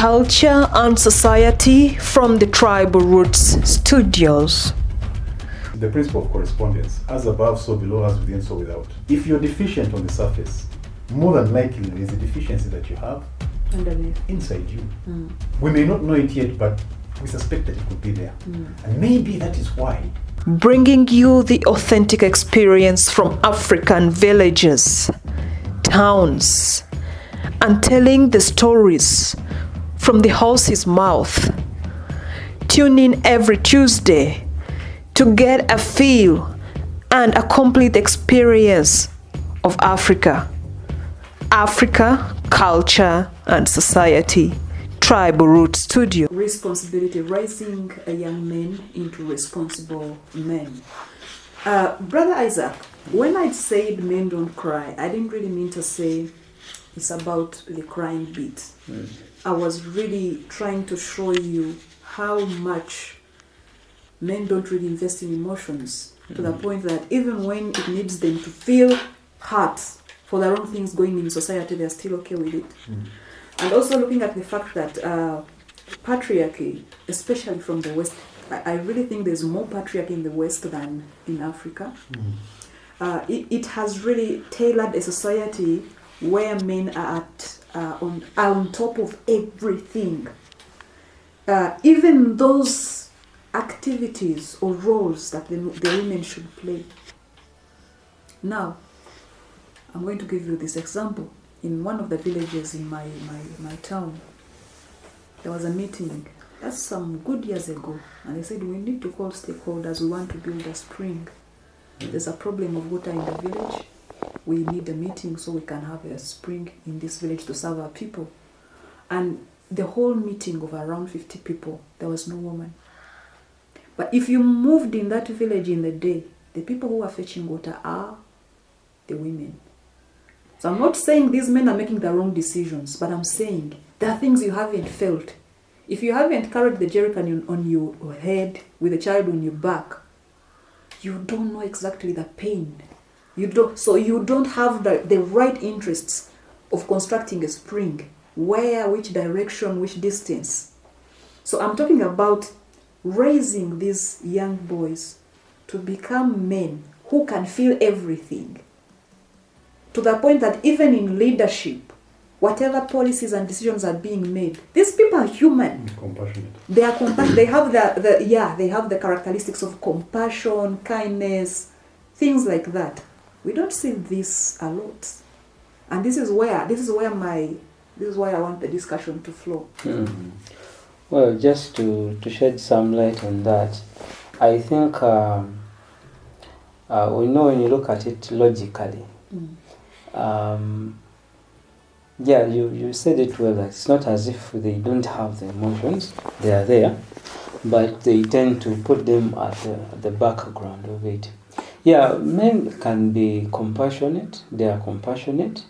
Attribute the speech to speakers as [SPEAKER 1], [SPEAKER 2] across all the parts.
[SPEAKER 1] Culture and Society from the Tribal Roots Studios.
[SPEAKER 2] The principle of correspondence, as above, so below, as within, so without. If you're deficient on the surface, more than likely there is a deficiency that you have
[SPEAKER 3] underneath
[SPEAKER 2] inside you. We may not know it yet, but we suspect that it could be there. And maybe that is why.
[SPEAKER 1] Bringing you the authentic experience from African villages, towns, and telling the stories from the horse's mouth. Tune in every Tuesday to get a feel and a complete experience of Africa. Africa, Culture and Society, Tribal Root Studio.
[SPEAKER 3] Responsibility, raising a young man into responsible men. Brother Isaac, when I said men don't cry, I didn't really mean to say it's about the crying bit. I was really trying to show you how much men don't really invest in emotions, to the point that even when it needs them to feel hurt for the wrong things going in society, they're still okay with it. And also looking at the fact that patriarchy, especially from the West, I really think there's more patriarchy in the West than in Africa. It has really tailored a society where men are on top of everything. Even those activities or roles that the women should play. Now, I'm going to give you this example. In one of the villages in my town, there was a meeting. That's some good years ago. And they said, we need to call stakeholders. We want to build a spring. There's a problem of water in the village. We need a meeting so we can have a spring in this village to serve our people. And the whole meeting of around 50 people, there was no woman. But if you moved in that village in the day, the people who are fetching water are the women. So I'm not saying these men are making the wrong decisions, but I'm saying there are things you haven't felt. If you haven't carried the jerrycan on your head with a child on your back, you don't know exactly the pain. So you don't have the right interests of constructing a spring. Where, which direction, which distance. So I'm talking about raising these young boys to become men who can feel everything. To the point that even in leadership, whatever policies and decisions are being made, these people are human.
[SPEAKER 2] Compassionate.
[SPEAKER 3] They are compassionate. They have they have the characteristics of compassion, kindness, things like that. We don't see this a lot, and this is why I want the discussion to flow.
[SPEAKER 4] Well, just to shed some light on that, I think we know when you look at it logically. You said it well, that it's not as if they don't have the emotions, they are there, but they tend to put them at the background of it. Yeah, men can be compassionate, they are compassionate,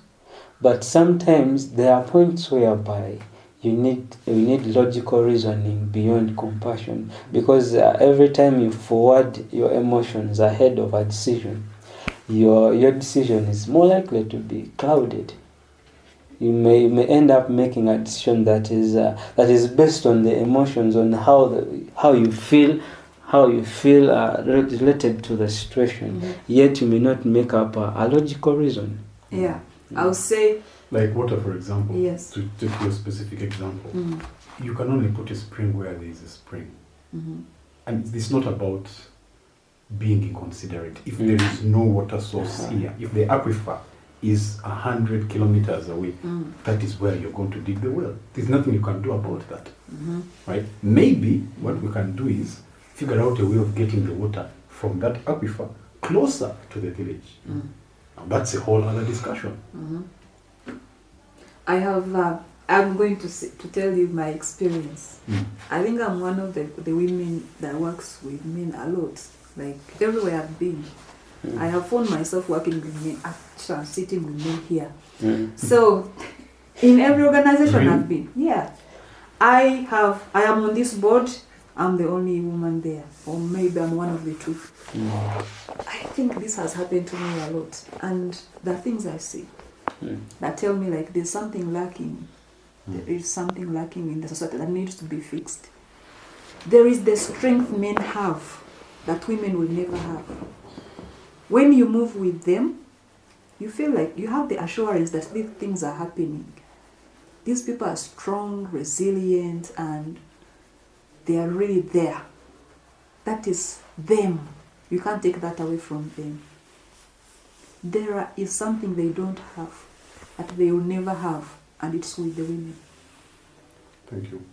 [SPEAKER 4] but sometimes there are points whereby we need logical reasoning beyond compassion, because every time you forward your emotions ahead of a decision, your decision is more likely to be clouded. You may end up making a decision that is based on the emotions, on how you feel related to the situation. Yet you may not make up a logical reason.
[SPEAKER 3] Yeah, I'll say.
[SPEAKER 2] Like water, for example.
[SPEAKER 3] Yes.
[SPEAKER 2] To take your specific example, you can only put a spring where there is a spring, and it's not about being inconsiderate. If there is no water source here, if the aquifer is 100 kilometers away, that is where you're going to dig the well. There's nothing you can do about that, right? Maybe what we can do is figure out a way of getting the water from that aquifer closer to the village. Now that's a whole other discussion.
[SPEAKER 3] I'm going to tell you my experience. I think I'm one of the women that works with men a lot. Like everywhere I've been, I have found myself working with men. Actually, I'm sitting with men here. So, in every organization I've been, I am on this board. I'm the only woman there, or maybe I'm one of the two. I think this has happened to me a lot, and the things I see that tell me like there's something lacking There is something lacking in the society that needs to be fixed. There is the strength men have that women will never have. When you move with them, you feel like you have the assurance that these things are happening. These people are strong, resilient, and they are really there. That is them. You can't take that away from them. There is something they don't have, that they will never have, and it's with the women.
[SPEAKER 2] Thank you.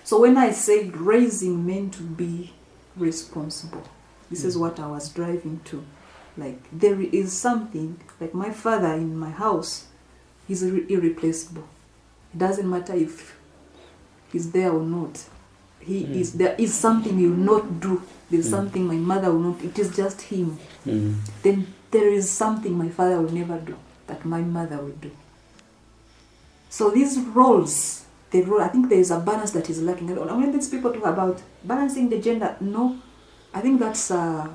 [SPEAKER 3] So when I said raising men to be responsible, this is what I was driving to. Like, there is something, like my father in my house, he's irreplaceable. It doesn't matter if he's there or not. He is, there is something he will not do. There's something my mother will not, it is just him. Then there is something my father will never do that my mother will do. So these roles, I think there is a balance that is lacking. And when these people talk about balancing the gender, no, I think that's a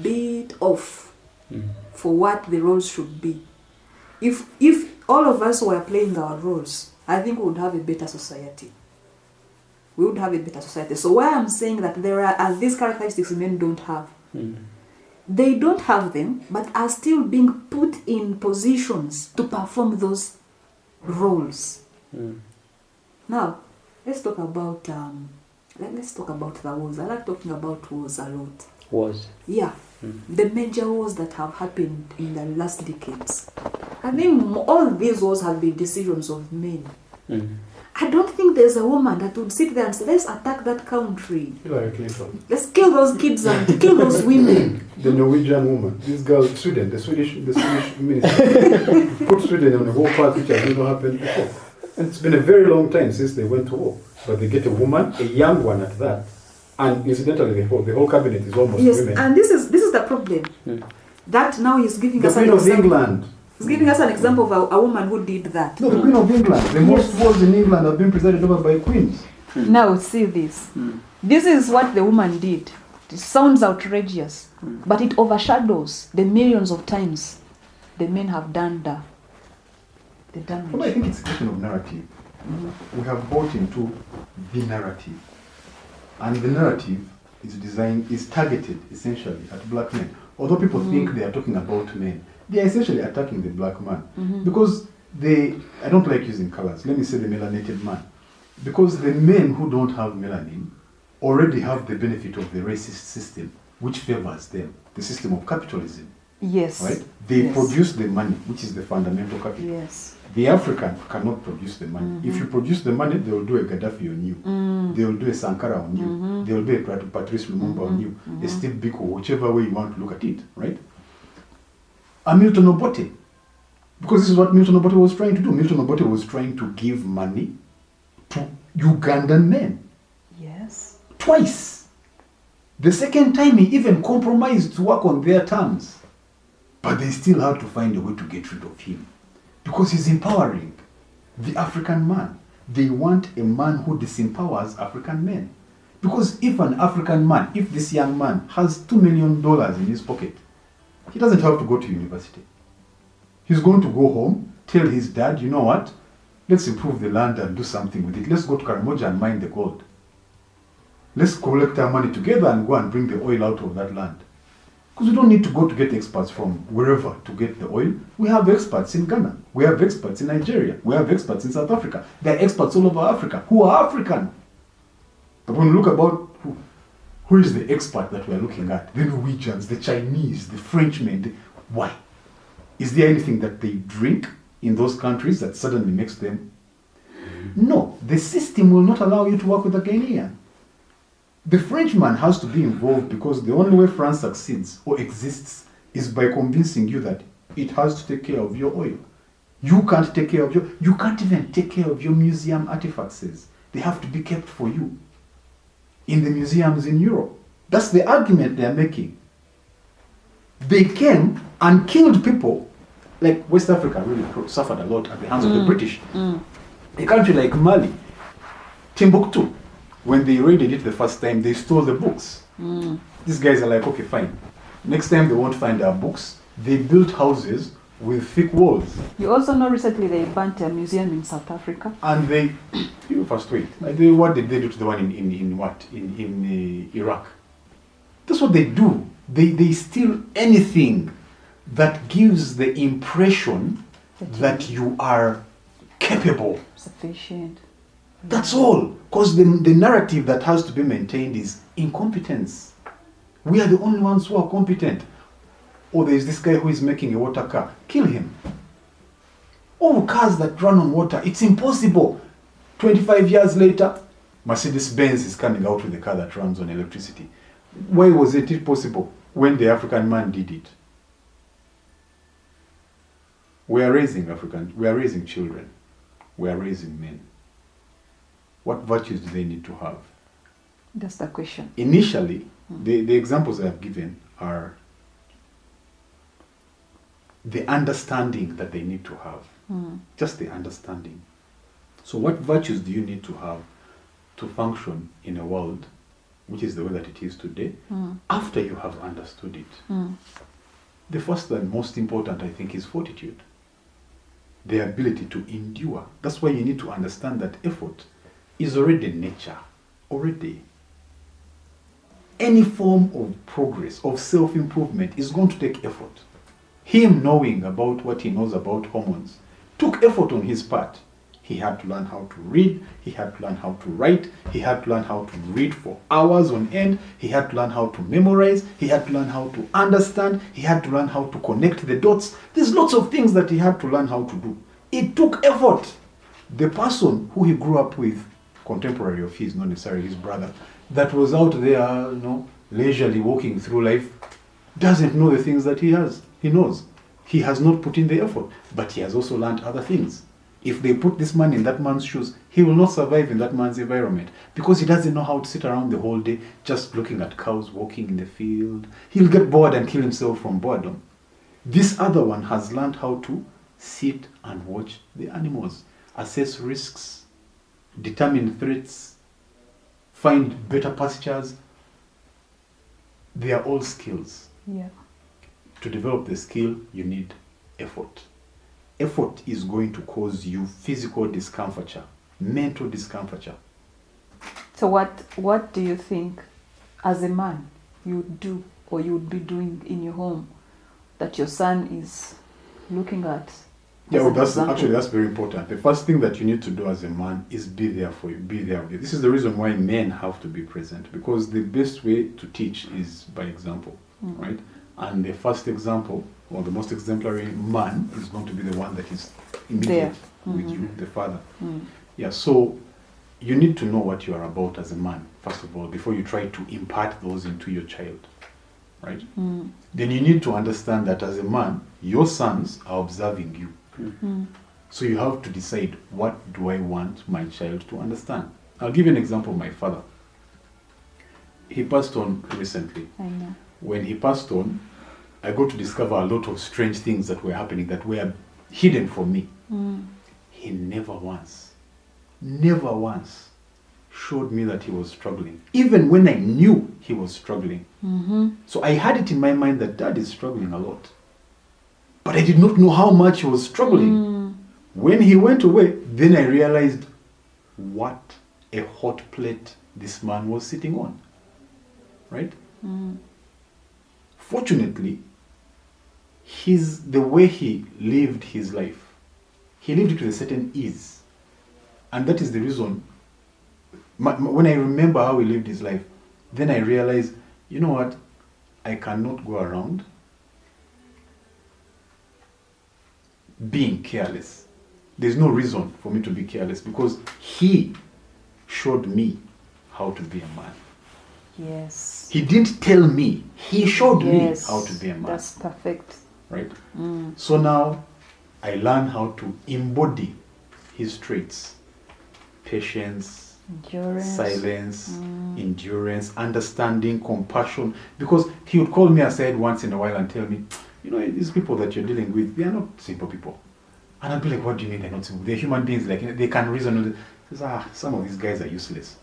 [SPEAKER 3] bit off for what the roles should be. If all of us were playing our roles, I think we would have a better society. We would have a better society. So why I'm saying that there are these characteristics men don't have. They don't have them, but are still being put in positions to perform those roles. Now, let's talk about the wars. I like talking about wars a lot.
[SPEAKER 4] Wars?
[SPEAKER 3] Yeah. The major wars that have happened in the last decades. I think all these wars have been decisions of men. I don't think there's a woman that would sit there and say, let's attack that country.
[SPEAKER 2] Hillary Clinton.
[SPEAKER 3] Let's kill those kids and kill those women.
[SPEAKER 2] The Norwegian woman. This girl, Sweden, the Swedish minister, put Sweden on a war path which has never happened before. And it's been a very long time since they went to war. But they get a woman, a young one at that. And incidentally, the whole cabinet is almost women.
[SPEAKER 3] And this is the problem. That now he's giving us an
[SPEAKER 2] Queen of
[SPEAKER 3] example.
[SPEAKER 2] England.
[SPEAKER 3] He's giving us an example of a woman who did that.
[SPEAKER 2] No, the Queen of England. The most wars in England have been presided over by queens.
[SPEAKER 3] Now see this. This is what the woman did. It sounds outrageous, but it overshadows the millions of times the men have done the damage.
[SPEAKER 5] Well, I think it's a question of narrative. We have bought into the narrative. And the narrative is targeted essentially at black men. Although people think they are talking about men, they are essentially attacking the black man. Because I don't like using colors, let me say the melanated man. Because the men who don't have melanin already have the benefit of the racist system, which favors them, the system of capitalism.
[SPEAKER 3] Yes.
[SPEAKER 5] Right? They
[SPEAKER 3] Yes.
[SPEAKER 5] produce the money, which is the fundamental capital.
[SPEAKER 3] Yes.
[SPEAKER 5] The African cannot produce the money. If you produce the money, they will do a Gaddafi on you. They will do a Sankara on you. They will do a Patrice Lumumba on you. A Steve Biko, whichever way you want to look at it, right? A Milton Obote. Because this is what Milton Obote was trying to do. Milton Obote was trying to give money to Ugandan men.
[SPEAKER 3] Yes.
[SPEAKER 5] Twice. The second time he even compromised to work on their terms. But they still had to find a way to get rid of him. Because he's empowering the African man. They want a man who disempowers African men. Because if an African man, if this young man has $2 million in his pocket, he doesn't have to go to university. He's going to go home, tell his dad, you know what, let's improve the land and do something with it. Let's go to Karamoja and mine the gold. Let's collect our money together and go and bring the oil out of that land. Because we don't need to go to get experts from wherever to get the oil. We have experts in Ghana. We have experts in Nigeria. We have experts in South Africa. There are experts all over Africa who are African. But when we look about who is the expert that we are looking at, the Norwegians, the Chinese, the Frenchmen, why? Is there anything that they drink in those countries that suddenly makes them? No, the system will not allow you to work with a Ghanaian. The Frenchman has to be involved because the only way France succeeds or exists is by convincing you that it has to take care of your oil. You can't take care of you can't even take care of your museum artifacts. They have to be kept for you in the museums in Europe. That's the argument they're making. They came and killed people. Like West Africa really suffered a lot at the hands of the British. A country like Mali, Timbuktu, when they raided it the first time, they stole the books. These guys are like, okay, fine. Next time they won't find our books. They built houses with thick walls.
[SPEAKER 3] You also know recently they burnt a museum in South Africa.
[SPEAKER 5] And they, you first wait. What did they do to the one in Iraq? That's what they do. They steal anything that gives the impression that you are capable.
[SPEAKER 3] Sufficient.
[SPEAKER 5] That's all. Because the narrative that has to be maintained is incompetence. We are the only ones who are competent. Oh, there's this guy who is making a water car. Kill him. All cars that run on water, it's impossible. 25 years later, Mercedes-Benz is coming out with a car that runs on electricity. Why was it possible when the African man did it? We are raising children. We are raising men. What virtues do they need to have?
[SPEAKER 3] That's the question.
[SPEAKER 5] Initially, the examples I have given are the understanding that they need to have. Just the understanding. So what virtues do you need to have to function in a world which is the way that it is today, after you have understood it? The first and most important, I think, is fortitude. The ability to endure. That's why you need to understand that effort is already nature. Already. Any form of progress, of self-improvement is going to take effort. Him knowing about what he knows about hormones took effort on his part. He had to learn how to read, he had to learn how to write, he had to learn how to read for hours on end, he had to learn how to memorize, he had to learn how to understand, he had to learn how to connect the dots. There's lots of things that he had to learn how to do. It took effort. The person who he grew up with, contemporary of his, not necessarily his brother, that was out there, leisurely walking through life, doesn't know the things that he has. He knows. He has not put in the effort, but he has also learned other things. If they put this man in that man's shoes, he will not survive in that man's environment because he doesn't know how to sit around the whole day just looking at cows walking in the field. He'll get bored and kill himself from boredom. This other one has learned how to sit and watch the animals, assess risks, determine threats, find better pastures. They are all skills.
[SPEAKER 3] Yeah.
[SPEAKER 5] To develop the skill, you need effort. Effort is going to cause you physical discomforture, mental discomforture.
[SPEAKER 3] So what do you think, as a man, you would do or you would be doing in your home that your son is looking at?
[SPEAKER 5] Yeah, well, that's very important. The first thing that you need to do as a man is be there for you, be there with you. This is the reason why men have to be present, because the best way to teach is by example, right? And the first example, or the most exemplary man, is going to be the one that is immediate with you, the father. Yeah, so you need to know what you are about as a man, first of all, before you try to impart those into your child, right? Then you need to understand that as a man, your sons are observing you. So you have to decide, what do I want my child to understand? I'll give you an example of my father. He passed on recently.
[SPEAKER 3] I know.
[SPEAKER 5] When he passed on, I got to discover a lot of strange things that were happening that were hidden from me. He never once showed me that he was struggling, even when I knew he was struggling. So I had it in my mind that Dad is struggling a lot, but I did not know how much he was struggling. When he went away, then I realized what a hot plate this man was sitting on, right? Fortunately, the way he lived his life, he lived it with a certain ease. And that is the reason, when I remember how he lived his life, then I realized, you know what, I cannot go around being careless. There's no reason for me to be careless because he showed me how to be a man.
[SPEAKER 3] Yes.
[SPEAKER 5] He didn't tell me. He showed me how to be a man.
[SPEAKER 3] That's perfect.
[SPEAKER 5] Right? So now I learn how to embody his traits. Patience,
[SPEAKER 3] Endurance.
[SPEAKER 5] silence, endurance, understanding, compassion. Because he would call me aside once in a while and tell me, these people that you're dealing with, they are not simple people. And I'd be like, what do you mean they're not simple? They're human beings. Like, they can reason. He says, some of these guys are useless.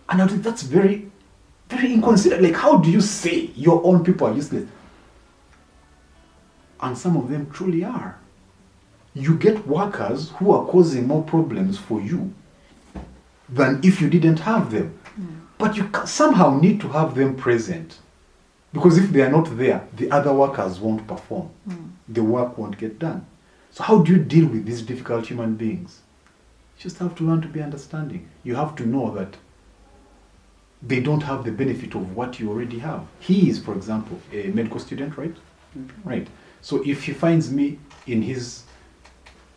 [SPEAKER 5] And I think that's very, very inconsiderate. Like, how do you say your own people are useless? And some of them truly are. you get workers who are causing more problems for you than if you didn't have them. But you somehow need to have them present. Because if they are not there, the other workers won't perform. The work won't get done. So how do you deal with these difficult human beings? You just have to learn to be understanding. You have to know that they don't have the benefit of what you already have. He is, for example, a medical student, right? Right. So if he finds me in his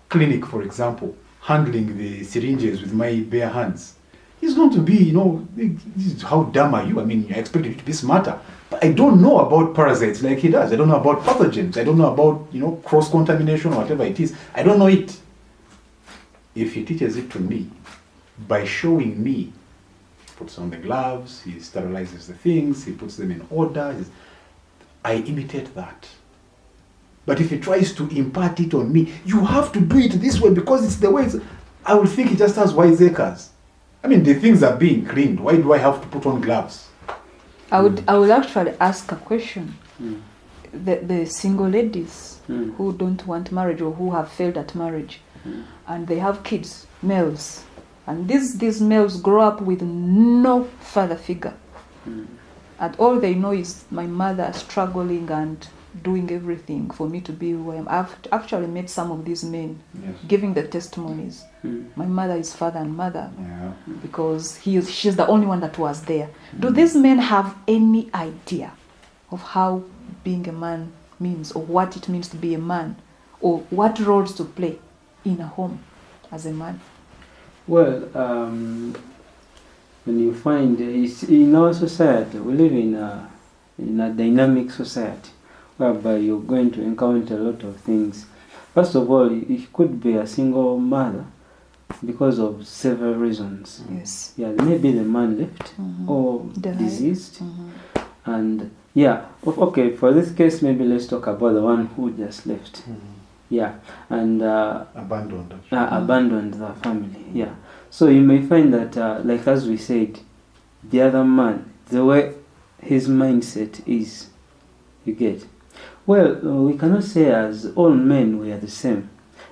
[SPEAKER 5] clinic, for example, handling the syringes with my bare hands, he's going to be, how dumb are you? I mean, I expect you to be smarter. But I don't know about parasites like he does. I don't know about pathogens. I don't know about, cross-contamination or whatever it is. I don't know it. If he teaches it to me, by showing me, he puts on the gloves, he sterilizes the things, he puts them in order, I imitate that. But if he tries to impart it on me, you have to do it this way because it's the way I will think he just has wiseacres. I mean, the things are being cleaned. Why do I have to put on gloves?
[SPEAKER 3] I would actually ask a question. The single ladies who don't want marriage or who have failed at marriage, and they have kids, males, and these males grow up with no father figure, and all they know is my mother struggling and doing everything for me to be who I am. I've actually met some of these men giving the testimonies. My mother is father and mother because she's the only one that was there. Do these men have any idea of how being a man means, or what it means to be a man, or what roles to play in a home as a man?
[SPEAKER 4] Well, when you find in our society, we live in a dynamic society whereby you're going to encounter a lot of things. First of all, it could be a single mother because of several reasons.
[SPEAKER 3] Yes.
[SPEAKER 4] Yeah, maybe the man left or diseased. And okay, for this case, maybe let's talk about the one who just left. Yeah, and
[SPEAKER 5] Abandoned.
[SPEAKER 4] Abandoned the family. Yeah. So you may find that, like as we said, the other man, the way his mindset is, you get. Well, we cannot say as all men we are the same,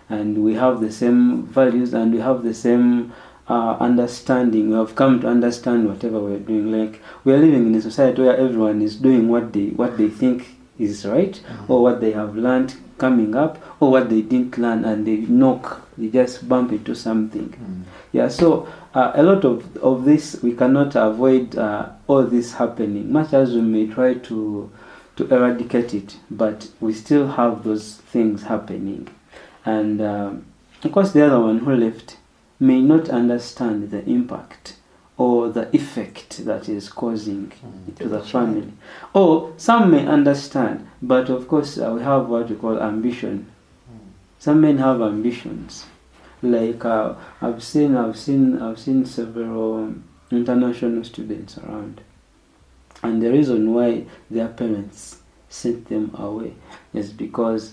[SPEAKER 4] and we have the same values, and we have the same understanding. We have come to understand whatever we are doing. Like, we are living in a society where everyone is doing what they think is right, or what they have learned coming up, or what they didn't learn, and they just bump into something. Yeah, so a lot of this, we cannot avoid all this happening, much as we may try to eradicate it, but we still have those things happening. And of course the other one who left may not understand the impact or the effect that is causing to the family. Or some may understand, but of course we have what we call ambition. Some men have ambitions. Like I've seen several international students around. And the reason why their parents sent them away is because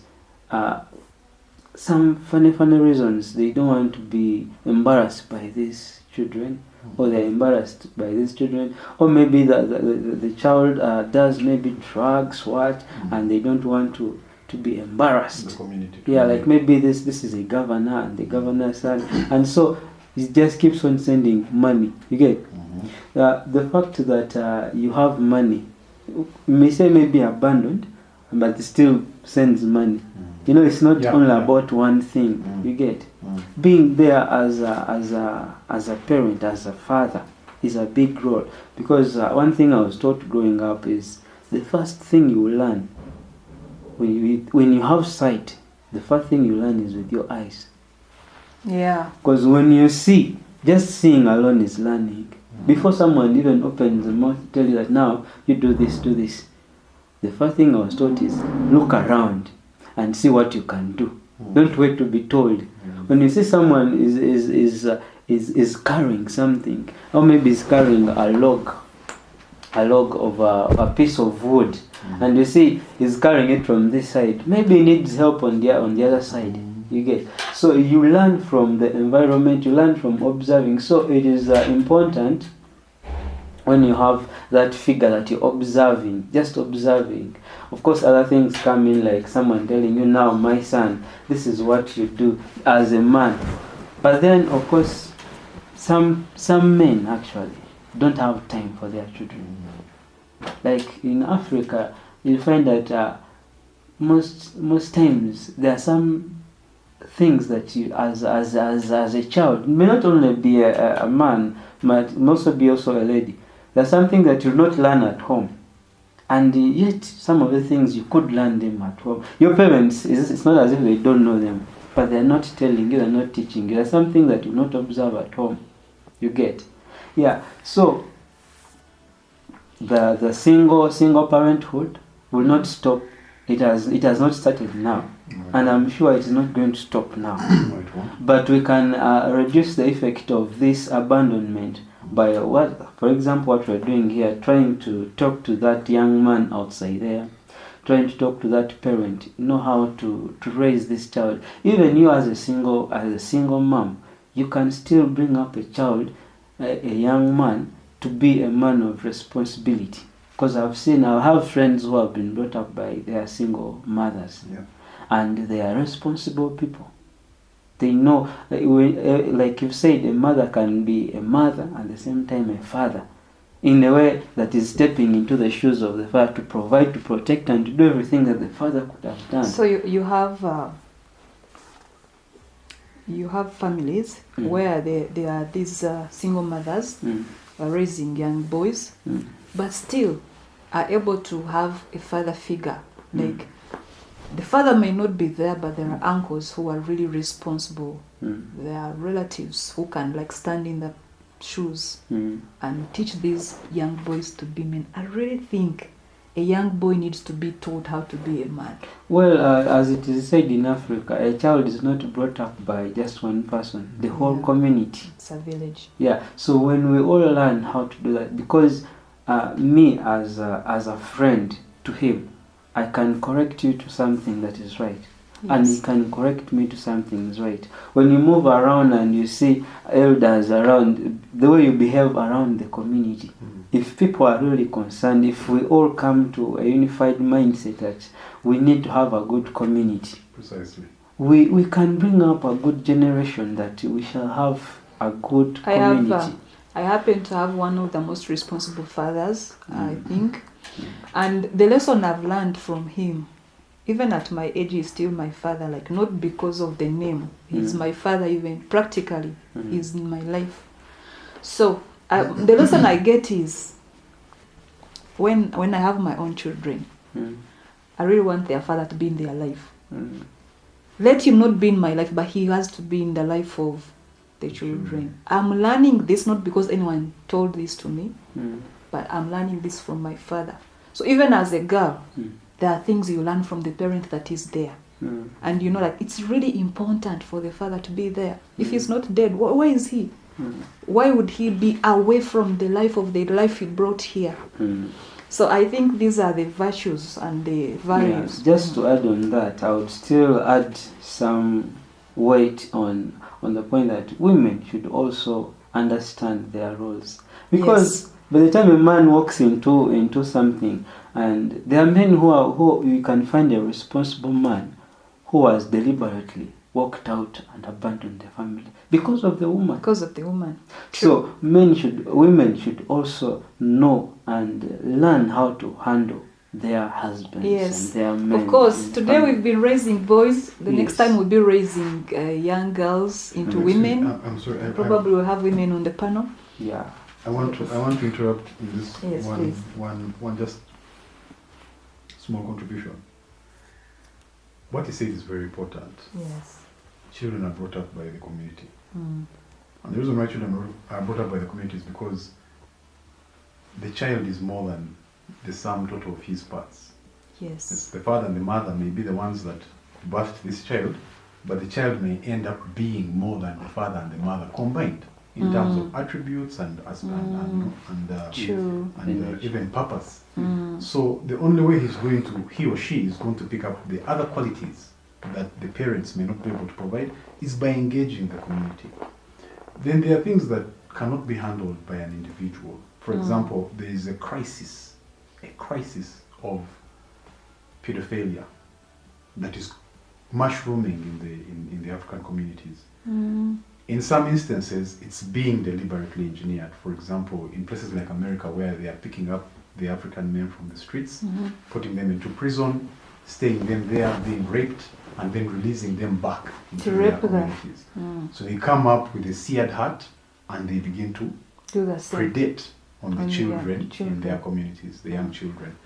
[SPEAKER 4] some funny reasons. They don't want to be embarrassed by these children, or they're embarrassed by these children, or maybe the child does maybe drugs, and they don't want to be embarrassed.
[SPEAKER 5] The community.
[SPEAKER 4] Yeah, like maybe this is a governor, and the governor's son, and so it just keeps on sending money. You get. The fact that you have money, you may say maybe abandoned, but it still sends money. It's not only about one thing. You get. Being there as a parent, as a father, is a big role, because one thing I was taught growing up is the first thing you learn when you have sight. The first thing you learn is with your eyes.
[SPEAKER 3] Yeah.
[SPEAKER 4] Because when you see, just seeing alone is learning. Before someone even opens the mouth to tell you that now you do this. The first thing I was taught is look around and see what you can do. Don't wait to be told. When you see someone is carrying something, or maybe is carrying a log of a piece of wood, and you see he's carrying it from this side, maybe he needs help on the other side. You get. So you learn from the environment, you learn from observing. So it is important when you have that figure that you're observing, just observing. Of course, other things come in, like someone telling you, now, my son, this is what you do as a man. But then, of course, some men actually don't have time for their children. Like in Africa, you find that most times there are some things that you, as a child, may not only be a man, but also be also a lady. There's something that you not learn at home, and yet some of the things you could learn them at home. Your parents, it's not as if they don't know them, but they're not telling you, they're not teaching you. There's something that you not observe at home. You get, yeah. So the single parenthood will not stop. It has not started now, and I'm sure it is not going to stop now.
[SPEAKER 2] No, it won't.
[SPEAKER 4] But we can reduce the effect of this abandonment by for example, what we're doing here, trying to talk to that young man outside there, trying to talk to that parent, know how to raise this child. Even you as a single mom, you can still bring up a child, a young man, to be a man of responsibility. Because I have friends who have been brought up by their single mothers,
[SPEAKER 2] Yeah.
[SPEAKER 4] and they are responsible people. They know, like you've said, a mother can be a mother and at the same time a father, in a way that is stepping into the shoes of the father to provide, to protect, and to do everything that the father could have done.
[SPEAKER 3] So you have families where there are these single mothers raising young boys, but still are able to have a father figure. Like the father may not be there, but there are uncles who are really responsible. There are relatives who can like stand in the shoes and teach these young boys to be men. I really think a young boy needs to be taught how to be a man.
[SPEAKER 4] Well, as it is said in Africa, a child is not brought up by just one person, the whole community.
[SPEAKER 3] It's a village.
[SPEAKER 4] Yeah, so when we all learn how to do that, because me as a friend to him, I can correct you to something that is right.
[SPEAKER 3] Yes.
[SPEAKER 4] And he can correct me to something is right. When you move around and you see elders around, the way you behave around the community, if people are really concerned, if we all come to a unified mindset that we need to have a good community,
[SPEAKER 2] Precisely.
[SPEAKER 4] we can bring up a good generation that we shall have a good community.
[SPEAKER 3] I happen to have one of the most responsible fathers, I think. And the lesson I've learned from him, even at my age, he's still my father, like not because of the name. He's my father, even practically. He's in my life. So the lesson I get is when I have my own children, I really want their father to be in their life. Let him not be in my life, but he has to be in the life of the children. I'm learning this not because anyone told this to me, but I'm learning this from my father. So even as a girl, there are things you learn from the parent that is there. And you know, like it's really important for the father to be there. If he's not dead, where is he? Why would he be away from the life he brought here? So I think these are the virtues and the values.
[SPEAKER 4] Yeah, just to add on that, I would still add some weight on the point that women should also understand their roles. Because by the time a man walks into something, and there are men who you can find a responsible man who has deliberately walked out and abandoned the family because of the woman.
[SPEAKER 3] Because of the woman.
[SPEAKER 4] So women should also know and learn how to handle their husbands and their men.
[SPEAKER 3] Of course, today we've been raising boys. The next time we'll be raising young girls into women.
[SPEAKER 2] I'm sorry.
[SPEAKER 3] Probably we'll have women on the panel.
[SPEAKER 4] Yeah.
[SPEAKER 2] I want to interrupt in this
[SPEAKER 3] Yes, please.
[SPEAKER 2] one just small contribution. What he said is very important.
[SPEAKER 3] Yes.
[SPEAKER 2] Children are brought up by the community. And the reason why children are brought up by the community is because the child is more than the sum total of his parts.
[SPEAKER 3] Yes.
[SPEAKER 2] The father and the mother may be the ones that birthed this child, but the child may end up being more than the father and the mother combined in terms of attributes and even purpose. So the only way he or she is going to pick up the other qualities that the parents may not be able to provide is by engaging the community. Then there are things that cannot be handled by an individual
[SPEAKER 5] For example, there is a crisis of pedophilia that is mushrooming in the African communities. In some instances, it's being deliberately engineered. For example, in places like America, where they are picking up the African men from the streets, putting them into prison, staying them there, being raped, and then releasing them back into their
[SPEAKER 3] rape them.
[SPEAKER 5] communities. So they come up with a seared heart, and they begin to
[SPEAKER 3] Do the same.
[SPEAKER 5] predate on the
[SPEAKER 3] On the
[SPEAKER 5] children in
[SPEAKER 3] children.
[SPEAKER 5] their communities, the young children.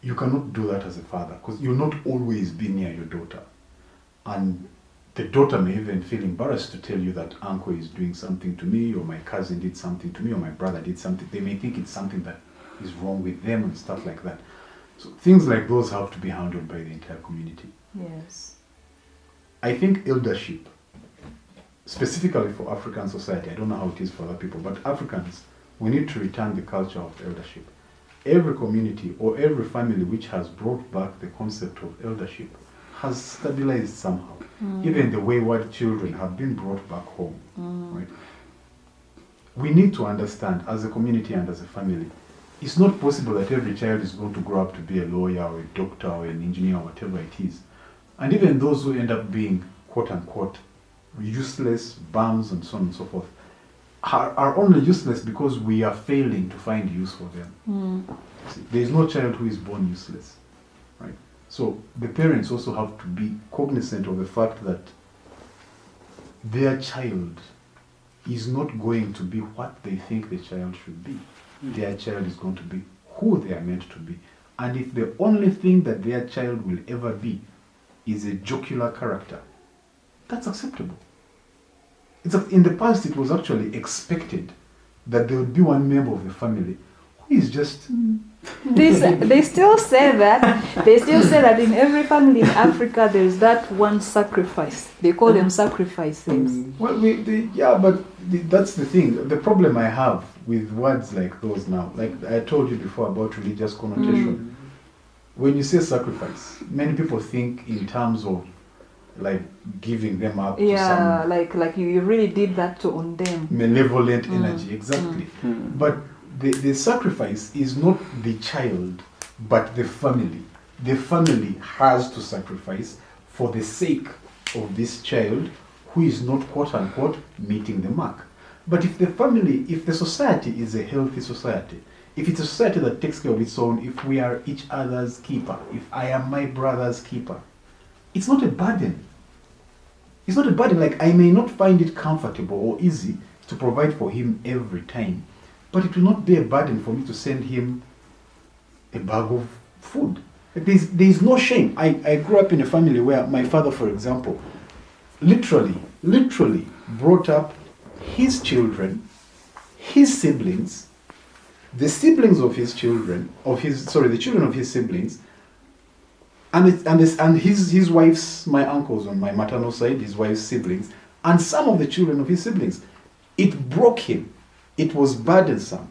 [SPEAKER 5] You cannot do that as a father, because you'll not always be near your daughter. And the daughter may even feel embarrassed to tell you that uncle is doing something to me, or my cousin did something to me, or my brother did something. They may think it's something that is wrong with them and stuff like that. So things like those have to be handled by the entire community.
[SPEAKER 3] Yes.
[SPEAKER 5] I think eldership, specifically for African society, I don't know how it is for other people, but Africans, we need to return the culture of eldership. Every community or every family which has brought back the concept of eldership has stabilized somehow. Even the wayward children have been brought back home. Right? We need to understand as a community and as a family, it's not possible that every child is going to grow up to be a lawyer or a doctor or an engineer or whatever it is. And even those who end up being quote unquote useless bums and so on and so forth are only useless because we are failing to find use for them. See, there is no child who is born useless, right? So the parents also have to be cognizant of the fact that their child is not going to be what they think the child should be. Their child is going to be who they are meant to be. And if the only thing that their child will ever be is a jocular character, that's acceptable. In the past, it was actually expected that there would be one member of the family who is just...
[SPEAKER 3] They still say that. They still say that in every family in Africa, there is that one sacrifice. They call them sacrifices.
[SPEAKER 5] Well, that's the thing. The problem I have with words like those now, like I told you before about religious connotation. When you say sacrifice, many people think in terms of like giving them up to
[SPEAKER 3] Yeah,
[SPEAKER 5] some
[SPEAKER 3] like you really did that to on them.
[SPEAKER 5] malevolent energy, exactly. But the sacrifice is not the child, but the family. The family has to sacrifice for the sake of this child who is not quote unquote meeting the mark. But if the society is a healthy society, if it's a society that takes care of its own, if we are each other's keeper, if I am my brother's keeper, it's not a burden. It's not a burden. Like, I may not find it comfortable or easy to provide for him every time, but it will not be a burden for me to send him a bag of food. There's no shame. I grew up in a family where my father, for example, literally brought up his children, his siblings, the siblings of his children, the children of his siblings, and his wife's, my uncles on my maternal side, his wife's siblings, and some of the children of his siblings. It broke him. It was burdensome,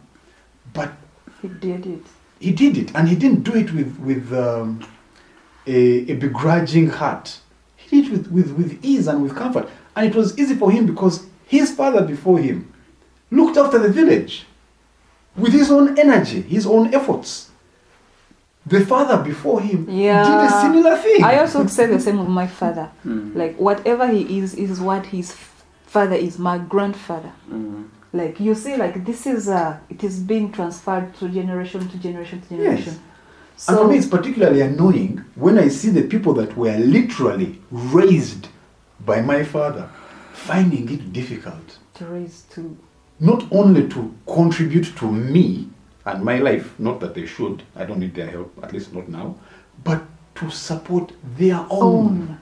[SPEAKER 5] but
[SPEAKER 3] He did it.
[SPEAKER 5] he did it, and he didn't do it with a begrudging heart. He did it with ease and with comfort, and it was easy for him because his father before him looked after the village with his own energy, his own efforts. The father before him did a similar thing.
[SPEAKER 3] I also say the same of my father. Like, whatever he is what his father is, my grandfather. Like, you see, like, this is it is being transferred to generation to generation to generation.
[SPEAKER 5] Yes. And for me, it's particularly annoying when I see the people that were literally raised by my father finding it difficult
[SPEAKER 3] to raise to
[SPEAKER 5] not only to contribute to me and my life, not that they should, I don't need their help, at least not now, but to support their own.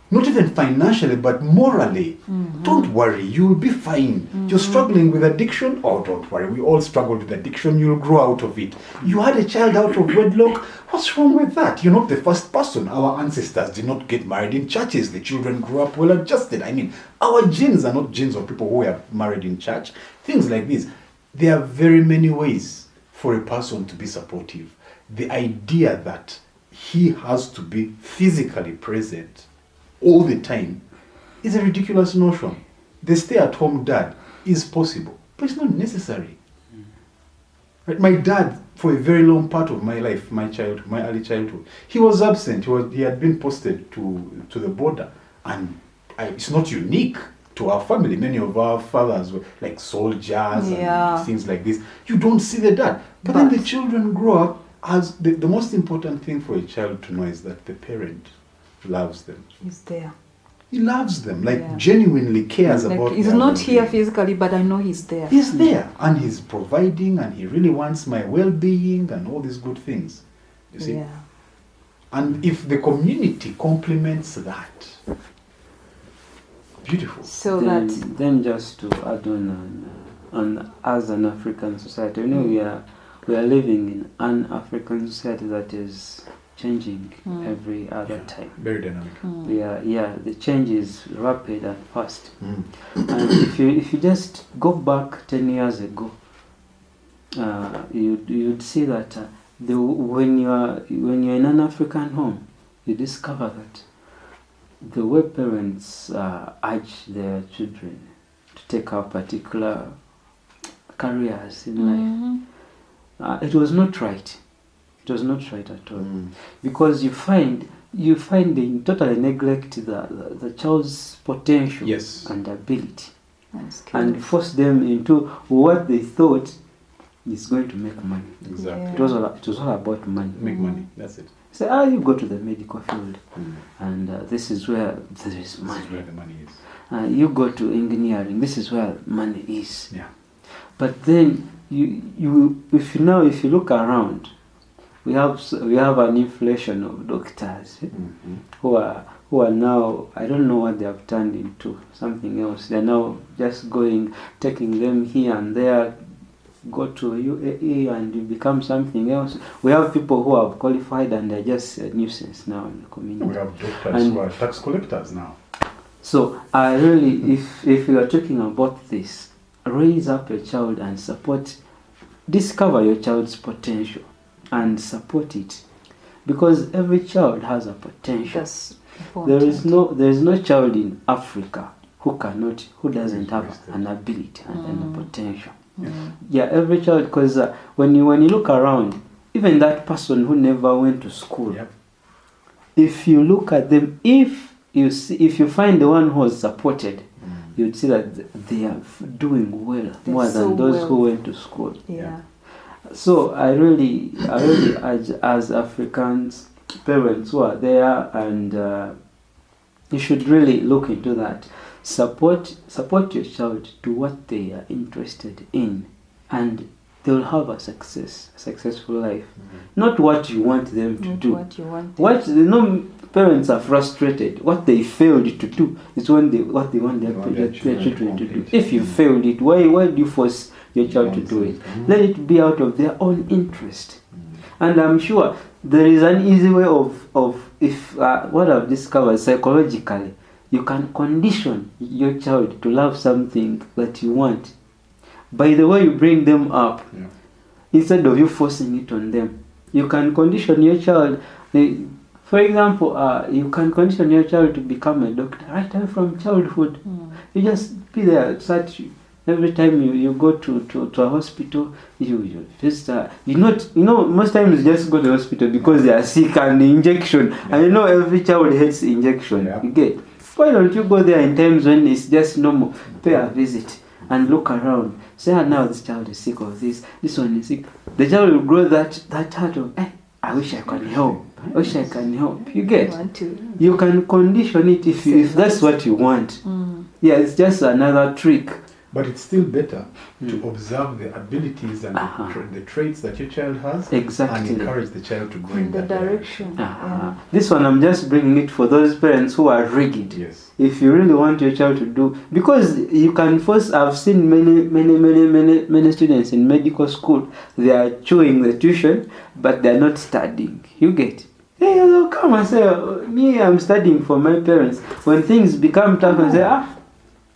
[SPEAKER 5] Not even financially, but morally. Don't worry, you'll be fine. You're struggling with addiction? Oh, don't worry, we all struggle with addiction, you'll grow out of it. You had a child out of wedlock? What's wrong with that? You're not the first person. Our ancestors did not get married in churches. The children grew up well adjusted. I mean, our genes are not genes of people who were married in church. Things like this. There are very many ways for a person to be supportive. The idea that he has to be physically present all the time is a ridiculous notion. The stay-at-home dad is possible, but it's not necessary. Right? My dad, for a very long part of my life, my early childhood, he was absent. He had been posted to the border, and it's not unique to our family. Many of our fathers were like soldiers
[SPEAKER 3] Yeah.
[SPEAKER 5] and things like this. You don't see the dad, but then the children grow up. As the most important thing for a child to know is that the parent loves them.
[SPEAKER 3] He's there.
[SPEAKER 5] He loves them, like
[SPEAKER 3] Yeah.
[SPEAKER 5] genuinely cares
[SPEAKER 3] Like,
[SPEAKER 5] about
[SPEAKER 3] he's
[SPEAKER 5] their
[SPEAKER 3] not here
[SPEAKER 5] well-being.
[SPEAKER 3] physically, but I know he's there.
[SPEAKER 5] He's there, and he's providing, and he really wants my well-being and all these good things. You see,
[SPEAKER 3] Yeah.
[SPEAKER 5] and if the community complements that, beautiful.
[SPEAKER 3] So
[SPEAKER 4] then,
[SPEAKER 3] that
[SPEAKER 4] then just to add on as an African society, you know, we are living in an African society that is changing every other time.
[SPEAKER 5] Very dynamic.
[SPEAKER 4] The change is rapid and fast.
[SPEAKER 5] Mm.
[SPEAKER 4] And if you just go back 10 years ago, you'd see that when you're in an African home, you discover that the way parents urge their children to take up particular careers in life, it was not right. It was not right at all.
[SPEAKER 5] Mm.
[SPEAKER 4] Because you find they totally neglect the child's potential
[SPEAKER 5] Yes.
[SPEAKER 4] and ability,
[SPEAKER 3] that's
[SPEAKER 4] and
[SPEAKER 3] good.
[SPEAKER 4] force them into what they thought is going to make money.
[SPEAKER 5] Exactly.
[SPEAKER 3] Yeah.
[SPEAKER 4] It was all about money.
[SPEAKER 5] Make money. That's it.
[SPEAKER 4] Say, you go to the medical field, and this is where there is
[SPEAKER 5] This is
[SPEAKER 4] money.
[SPEAKER 5] where the money is.
[SPEAKER 4] You go to engineering, this is where money is.
[SPEAKER 5] Yeah.
[SPEAKER 4] But then if you look around, we have an inflation of doctors
[SPEAKER 5] Mm-hmm.
[SPEAKER 4] who are now, I don't know what they have turned into, something else. They're now just taking them here and there, go to UAE and you become something else. We have people who have qualified and they're just a nuisance now in the community.
[SPEAKER 5] We have doctors
[SPEAKER 4] And-
[SPEAKER 5] who are tax collectors now.
[SPEAKER 4] So I really, if you are talking about this, raise up a child and discover your child's potential and support it, because every child has a potential.
[SPEAKER 3] That's important.
[SPEAKER 4] There is no child in Africa who doesn't have an ability and a potential. Yeah, every child, because when you look around, even that person who never went to school,
[SPEAKER 5] Yep.
[SPEAKER 4] if you look at them, if you find the one who was supported, you'd see that they are doing well more
[SPEAKER 3] so
[SPEAKER 4] than those
[SPEAKER 3] well.
[SPEAKER 4] who went to school.
[SPEAKER 3] Yeah.
[SPEAKER 4] So I really urge, as Africans, parents who are there, and you should really look into that. Support your child to what they are interested in, and they'll have a successful life. Not what you want them to
[SPEAKER 3] Not
[SPEAKER 4] do.
[SPEAKER 3] what you want.
[SPEAKER 4] Parents are frustrated. What they failed to do is what they want their children to do.
[SPEAKER 5] complete.
[SPEAKER 4] If you failed it, why do you force your child to do it? Let it be out of their own interest. And I'm sure there is an easy way of if what I've discovered psychologically, you can condition your child to love something that you want by the way you bring them up,
[SPEAKER 5] Yeah.
[SPEAKER 4] instead of you forcing it on them. You can condition your child. For example, you can condition your child to become a doctor right away from childhood. You just be there. Every time you go to a hospital, you visit. Most times you just go to the hospital because they are sick and the injection.
[SPEAKER 5] Yeah.
[SPEAKER 4] And you know every child hates injection.
[SPEAKER 5] Yeah.
[SPEAKER 4] You get. Why don't you go there in times when it's just normal? Pay a visit and look around. Say, now this child is sick of this. This one is sick. The child will grow that heart of, I wish I can help. I wish I can help. You get.
[SPEAKER 3] Want to.
[SPEAKER 4] You can condition it if that's what you want. Yeah, it's just another trick.
[SPEAKER 5] But it's still better to observe the abilities and the traits that your child has,
[SPEAKER 4] Exactly.
[SPEAKER 5] and encourage the child to go
[SPEAKER 3] In
[SPEAKER 5] in
[SPEAKER 3] the
[SPEAKER 5] that
[SPEAKER 3] direction.
[SPEAKER 4] This one I'm just bringing it for those parents who are rigid.
[SPEAKER 5] Yes.
[SPEAKER 4] If you really want your child to do, because you can force. I've seen many students in medical school. They are chewing the tuition, but they are not studying. You get. Hey, they'll come and say, me, I'm studying for my parents. When things become tough, and say,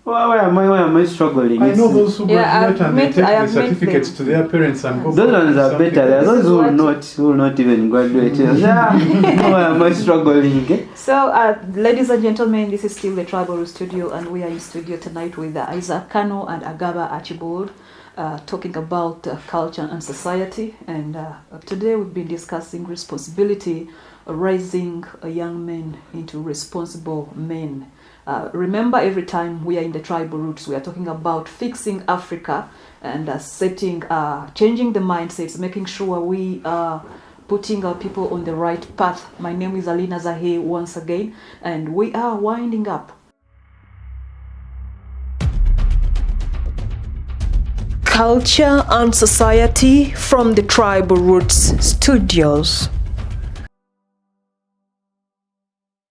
[SPEAKER 4] Why am I struggling?
[SPEAKER 2] I know those who
[SPEAKER 1] Yeah,
[SPEAKER 2] graduate and they take
[SPEAKER 1] I
[SPEAKER 2] the
[SPEAKER 1] have met
[SPEAKER 2] certificates
[SPEAKER 1] them.
[SPEAKER 2] to their parents and go.
[SPEAKER 4] Those ones are
[SPEAKER 2] something.
[SPEAKER 4] better. There are those
[SPEAKER 1] This is
[SPEAKER 4] who will not even graduate. Why am I struggling? Eh?
[SPEAKER 1] So, ladies and gentlemen, this is still the Tribal Roots Studio, and we are in studio tonight with Isaac Kano and Agaba Archibald, talking about culture and society. And today we've been discussing responsibility, raising young men into responsible men. Remember, every time we are in the Tribal Roots, we are talking about fixing Africa and changing the mindsets, making sure we are putting our people on the right path. My name is Alina Zahe once again, and we are winding up. Culture and society from the Tribal Roots Studios.